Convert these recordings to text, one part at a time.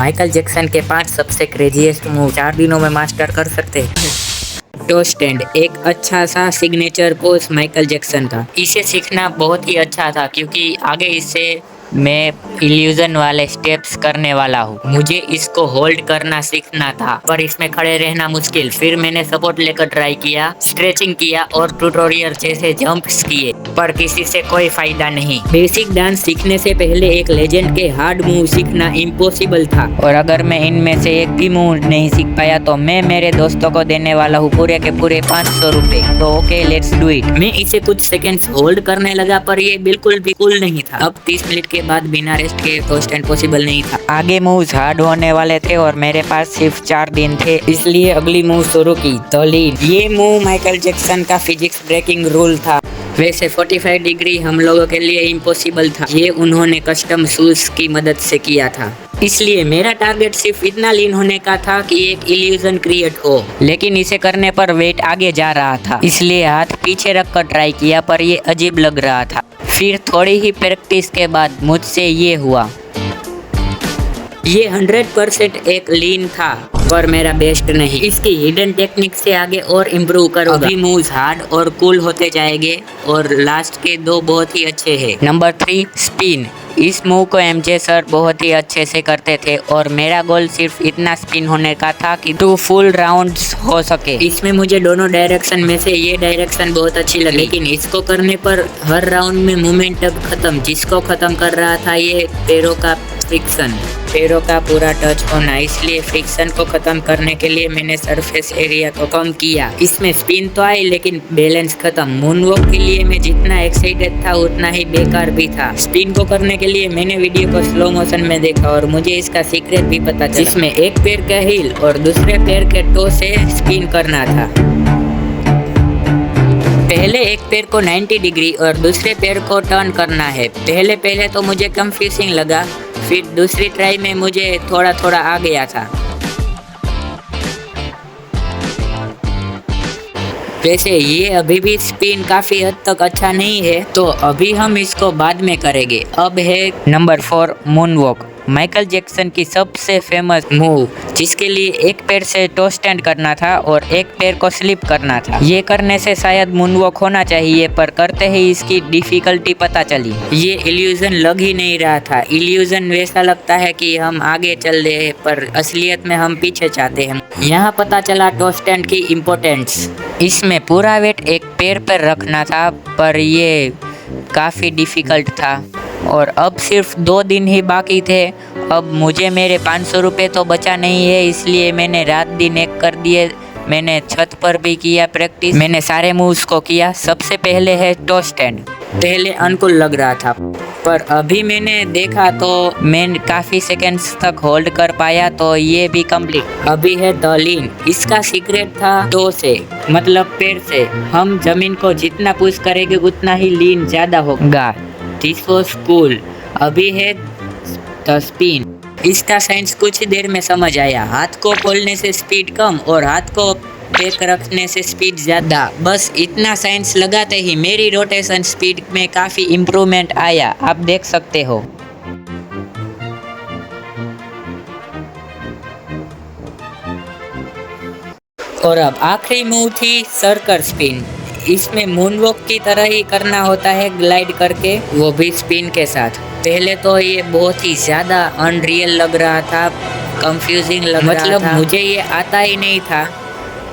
Michael Jackson के 5 सबसे craziest move 4 दिनों में मास्टर कर सकते हैं। टो स्टैंड एक अच्छा सा सिग्नेचर पोज माइकल जैक्सन का। इसे सीखना बहुत ही अच्छा था क्योंकि आगे इससे मैं इल्यूजन वाले स्टेप्स करने वाला हूँ। मुझे इसको होल्ड करना सीखना था पर इसमें खड़े रहना मुश्किल। फिर मैंने सपोर्ट लेकर ट्राई किया, स्ट्रेचिंग किया और ट्यूटोरियल जैसे जंप्स किए पर किसी से कोई फायदा नहीं। बेसिक डांस सीखने से पहले एक लेजेंड के हार्ड मूव सीखना इम्पॉसिबल था और अगर मैं इनमें से एक भी मूव नहीं सीख पाया तो मैं मेरे दोस्तों को देने वाला हूँ पूरे के पूरे 500 रुपए। तो ओके, लेट्स डू इट। मैं इसे कुछ सेकेंड्स होल्ड करने लगा पर ये बिल्कुल भी कूल नहीं था। अब 30 मिनट के बाद बिना रेस्ट के टो स्टैंड पॉसिबल नहीं था। आगे मूव्स हार्ड होने वाले थे और मेरे पास सिर्फ 4 दिन थे, इसलिए अगली मूव शुरू की, द लीन। ये मूव माइकल जैक्सन का फिजिक्स ब्रेकिंग रूल था। वैसे 45 डिग्री हम लोगों के लिए इम्पॉसिबल था। ये उन्होंने कस्टम शूज की मदद से किया था, इसलिए मेरा टारगेट सिर्फ इतना लीन होने का था कि एक इल्यूजन क्रिएट हो। लेकिन इसे करने पर वेट आगे जा रहा था, इसलिए हाथ पीछे रखकर ट्राई किया पर ये अजीब लग रहा था। फिर थोड़ी ही प्रैक्टिस के बाद मुझसे ये हुआ। ये 100% एक लीन था पर मेरा बेस्ट नहीं। इसकी हिडन टेक्निक से आगे और इम्प्रूव करो। अभी मूव्स हार्ड और कूल होते जाएंगे और लास्ट के 2 बहुत ही अच्छे हैं। Number 3 spin. इस मूव को एमजे सर बहुत ही अच्छे से करते थे और मेरा गोल सिर्फ इतना स्पिन होने का था कि 2 फुल राउंड्स हो सके। इसमें मुझे दोनों डायरेक्शन में से ये डायरेक्शन बहुत अच्छी लगी, लेकिन इसको करने पर हर राउंड में मोमेंटम खत्म। जिसको खत्म कर रहा था ये पैरों का फ्रिक्शन, पैरों का पूरा टच होना। इसलिए फ्रिक्शन को खत्म करने के लिए मैंने सरफेस एरिया को कम किया। इसमें स्पिन तो आई लेकिन बैलेंस खत्म। मूनवॉक के लिए मैं जितना एक्साइटेड था उतना ही बेकार भी था। स्पिन को करने के लिए मैंने वीडियो को स्लो मोशन में देखा और मुझे इसका सीक्रेट भी पता चला, जिसमें एक पैर का हील और दूसरे पैर के टो से स्पिन करना था। पहले एक पैर को 90 डिग्री और दूसरे पैर को टर्न करना है। पहले तो मुझे कंफ्यूजिंग लगा, फिर दूसरी ट्राई में मुझे थोड़ा थोड़ा आ गया था। वैसे ये अभी भी स्पिन काफी हद तक अच्छा नहीं है, तो अभी हम इसको बाद में करेंगे। अब है नंबर 4 मूनवॉक। माइकल जैक्सन की सबसे फेमस मूव, जिसके लिए एक पैर से टो स्टैंड करना था और एक पैर को स्लिप करना था। ये करने से शायद मूनवॉक होना चाहिए पर करते ही इसकी डिफिकल्टी पता चली। ये इल्यूजन लग ही नहीं रहा था। इल्यूजन वैसा लगता है कि हम आगे चल रहे हैं पर असलियत में हम पीछे चाहते हैं। यहाँ पता चला टो स्टैंड की इम्पोर्टेंस। इसमें पूरा वेट एक पैर पर रखना था पर ये काफ़ी डिफ़िकल्ट था और अब सिर्फ 2 दिन ही बाकी थे। अब मुझे मेरे 500 रुपये तो बचा नहीं है, इसलिए मैंने रात दिन एक कर दिए। मैंने छत पर भी किया प्रैक्टिस। मैंने सारे मूव्स को किया। सबसे पहले है टो स्टैंड। पहले अनकूल लग रहा था पर अभी मैंने देखा तो मैं काफ़ी सेकेंड्स तक होल्ड कर पाया, तो ये भी कंप्लीट। अभी है द लीन। इसका सीक्रेट था टो से, मतलब पैर से। हम जमीन को जितना पुश करेंगे उतना ही लीन ज़्यादा होगा। This was cool. अभी है द स्पिन। इसका साइंस कुछ ही देर में समझ आया। हाथ को खोलने से स्पीड कम और हाथ को पैक रखने से स्पीड ज़्यादा। बस इतना साइंस लगाते ही मेरी रोटेशन स्पीड में काफ़ी इम्प्रूवमेंट आया, आप देख सकते हो। और अब आखिरी मूव थी सर्कल स्पिन। इसमें मूनवॉक की तरह ही करना होता है, ग्लाइड करके, वो भी स्पिन के साथ। पहले तो ये बहुत ही ज़्यादा अनरियल लग रहा था, कंफ्यूजिंग लग रहा था। मतलब मुझे ये आता ही नहीं था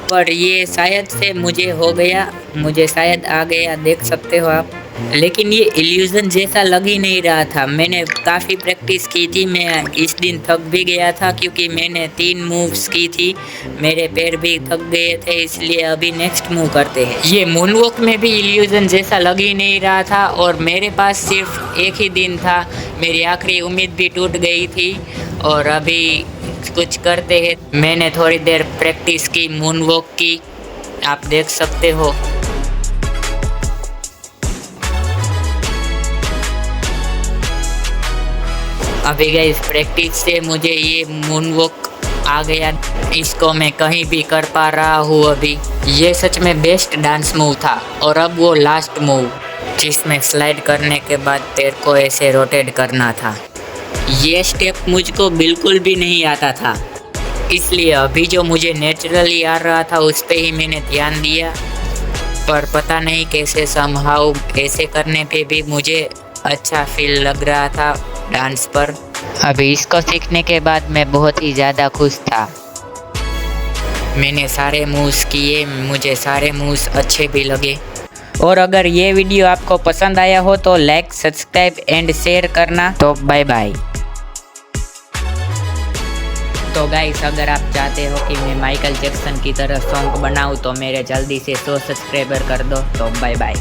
पर ये शायद से मुझे हो गया, मुझे शायद आ गया, देख सकते हो आप। लेकिन ये इल्यूजन जैसा लग ही नहीं रहा था। मैंने काफ़ी प्रैक्टिस की थी। मैं इस दिन थक भी गया था क्योंकि मैंने 3 मूव्स की थी। मेरे पैर भी थक गए थे, इसलिए अभी नेक्स्ट मूव करते हैं। ये मूनवॉक में भी इल्यूजन जैसा लग ही नहीं रहा था और मेरे पास सिर्फ एक ही दिन था। मेरी आखिरी उम्मीद भी टूट गई थी और अभी कुछ करते हैं। मैंने थोड़ी देर प्रैक्टिस की मूनवॉक की, आप देख सकते हो। अभी गाइस प्रैक्टिस से मुझे ये मूनवॉक आ गया। इसको मैं कहीं भी कर पा रहा हूँ अभी। ये सच में बेस्ट डांस मूव था। और अब वो लास्ट मूव, जिसमें स्लाइड करने के बाद पैर को ऐसे रोटेट करना था। ये स्टेप मुझको बिल्कुल भी नहीं आता था, इसलिए अभी जो मुझे नेचुरली आ रहा था उस पे ही मैंने ध्यान दिया। पर पता नहीं कैसे समहाउ ऐसे करने पे भी मुझे अच्छा फील लग रहा था डांस पर। अभी इसको सीखने के बाद मैं बहुत ही ज़्यादा खुश था। मैंने सारे मूव्स किए, मुझे सारे मूव्स अच्छे भी लगे। और अगर ये वीडियो आपको पसंद आया हो तो लाइक, सब्सक्राइब एंड शेयर करना। तो बाय बाय। तो गाइस, अगर आप चाहते हो कि मैं माइकल जैक्सन की तरह सॉन्ग बनाऊं तो मेरे जल्दी से 100 सब्सक्राइबर कर दो। तो बाय बाय।